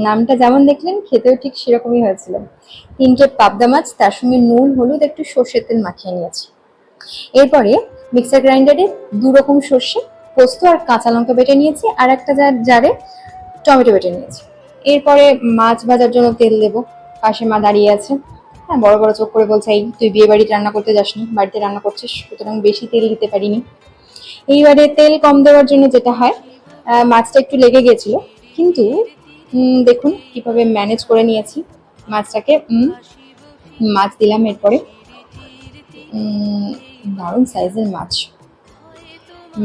নামটা যেমন দেখলেন খেতেও ঠিক সেরকমই হয়েছিল। ৩টে পাবদা মাছ, তার সঙ্গে নুন, হলুদ, একটু সর্ষের তেল মাখিয়ে নিয়েছি। এরপরে মিক্সার গ্রাইন্ডারে ২ রকম সর্ষে, পোস্ত আর কাঁচা লঙ্কা বেটে নিয়েছি, আর একটা জারে টমেটো বেটে নিয়েছি। এরপরে মাছ ভাজার জন্য তেল দেবো। পাশে মা দাঁড়িয়ে আছে। হ্যাঁ, বড় বড় চোখ করে বলছে, এই তুই বিয়ে বাড়িতে রান্না করতে যাসনি, বাড়িতে রান্না করছিস, সুতরাং বেশি তেল দিতে পারিনি। এইবারে তেল কম দেওয়ার জন্য যেটা হয়, মাছটা একটু লেগে গেছিল, কিন্তু দেখুন কিভাবে ম্যানেজ করে নিয়েছি মাছটাকে। মাছ দিলাম, এরপরে দারুণ সাইজের মাছ।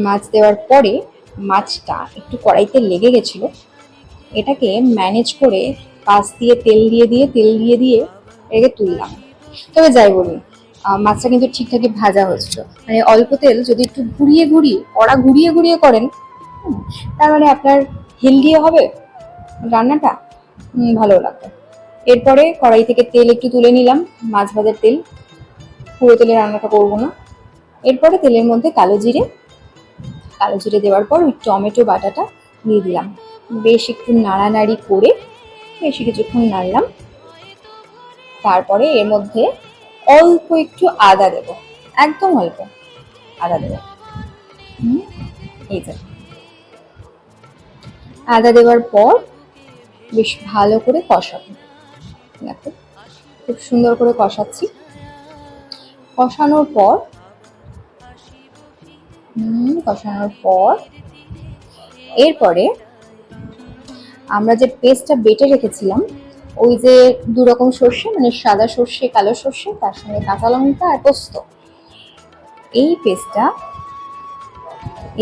মাছ দেওয়ার পরে মাছটা একটু কড়াইতে লেগে গেছিল, এটাকে ম্যানেজ করে পাশ দিয়ে তেল দিয়ে এটাকে তুললাম। তবে যাই বলুন, মাছটা কিন্তু ঠিকঠাকই ভাজা হয়েছিল। মানে অল্প তেল যদি একটু ঘুরিয়ে ঘুরিয়ে করেন, তার মানে আপনার হেলদিও হবে রান্নাটা, ভালো লাগবে। এরপরে কড়াই থেকে তেল একটু তুলে নিলাম, মাছ ভাজার তেল, পুরো তেলে রান্নাটা করবো না। এরপরে তেলের মধ্যে কালো জিরে দেওয়ার পর ওই টমেটো বাটাটা দিয়ে দিলাম। বেশ একটু নাড়ানাড়ি করে বেশি কিছুক্ষণ নাড়লাম। তারপরে এর মধ্যে অল্প একটু আদা দেব, একদম অল্প আদা দেব। এই যে আদা দেওয়ার পর বেশ ভালো করে কষাবো। দেখো খুব সুন্দর করে কষাচ্ছি। কষানোর পর এরপরে আমরা যে পেস্টটা বেটে রেখেছিলাম, ওই যে ২ রকম সর্ষে, মানে সাদা সর্ষে, কালো সর্ষে, তার সঙ্গে কাঁচা লঙ্কা আর পোস্ত, এই পেস্টটা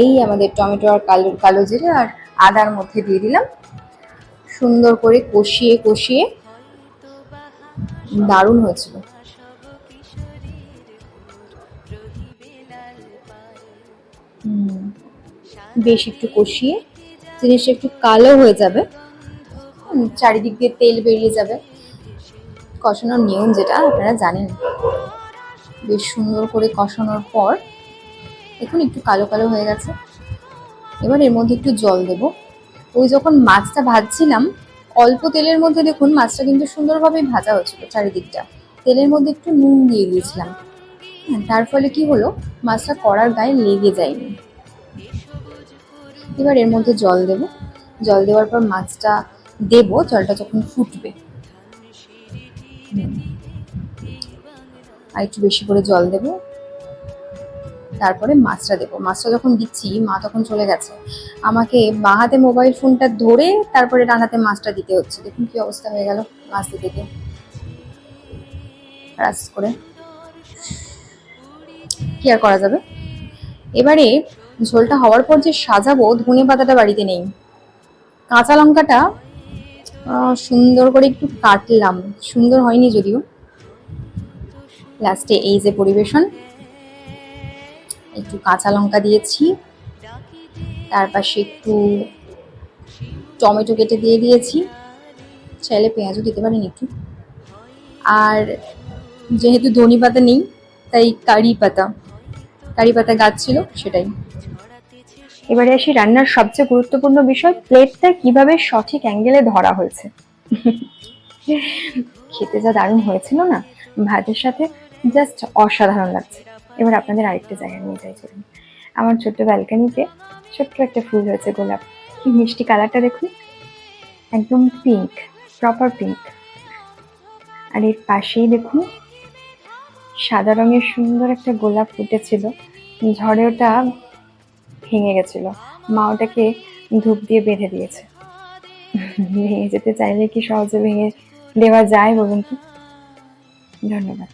এই আমাদের টমেটো আর কালো জিরে আর আদার মধ্যে দিয়ে দিলাম। সুন্দর করে কষিয়ে দারুণ হয়েছিল। বেশ একটু কষিয়ে জিনিসটা একটু কালো হয়ে যাবে, চারিদিক দিয়ে তেল বেরিয়ে যাবে। কষানোর নিয়ম যেটা আপনারা জানেন। বেশ সুন্দর করে কষানোর পর দেখুন একটু কালো কালো হয়ে গেছে। এবার এর মধ্যে একটু জল দেব। ওই যখন মাছটা ভাজছিলাম, অল্প তেলের মধ্যে দেখুন মাছটা কিন্তু সুন্দরভাবেই ভাজা হয়েছিল চারিদিকটা। তেলের মধ্যে একটু নুন দিয়ে দিয়েছিলাম, তার ফলে কি হলো, মাছটা কড়ার গায়ে লেগে যায়নি। এবার এর মধ্যে জল দেব। জল দেওয়ার পর মাছটা দেব, জলটা যখন ফুটবে আর একটু বেশি করে জল দেব। তারপরে মাছটা দেবো। মাছটা যখন দিচ্ছি, মা তখন চলে গেছে, আমাকে বাঁ হাতে মোবাইল ফোনটা ধরে তারপরে ডান হাতে মাছটা দিতে হচ্ছে। দেখুন কি অবস্থা হয়ে গেল মাছ দিতে গিয়ে, রাস করে। কি আর করা যাবে। এবারে ঝোলটা হওয়ার পর যে সাজাবো, ধনে পাতাটা বাড়িতে নেই। কাঁচা লঙ্কাটা সুন্দর করে একটু কাটলাম, সুন্দর হয়নি যদিও। লাস্টে এই যে পরিবেশন, একটু কাঁচা লঙ্কা দিয়েছি, তার পাশে একটু টমেটো কেটে দিয়ে দিয়েছি, চাইলে পেঁয়াজও দিতে পারেন একটু। আর যেহেতু ধনে পাতা নেই, তাই কারি পাতা গাছ ছিল সেটাই। এবারে আসি রান্নার সবচেয়ে গুরুত্বপূর্ণ বিষয়, প্লেটটা কিভাবে সঠিক অ্যাঙ্গেলে ধরা হয়েছে। খেতে যা দারুণ হয়েছিল না, ভাতের সাথে জাস্ট অসাধারণ লাগছে। এবার আপনাদের আরেকটা জায়গায় নিয়ে যাই চলুন। আমার ছোট্ট ব্যালকানিতে ছোট্ট একটা ফুল হয়েছে, গোলাপ। কি মিষ্টি কালারটা দেখুন, একদম পিঙ্ক, প্রপার পিঙ্ক। আর এর পাশেই দেখুন সাদা রঙের সুন্দর একটা গোলাপ ফুটেছিল, ঝড়ে ওটা ভেঙে গেছিল। মা ওটাকে ধূপ দিয়ে বেঁধে দিয়েছে। ভেঙে যেতে চাইলে কি সহজে ভেঙে দেওয়া যায় বলুন তো। ধন্যবাদ।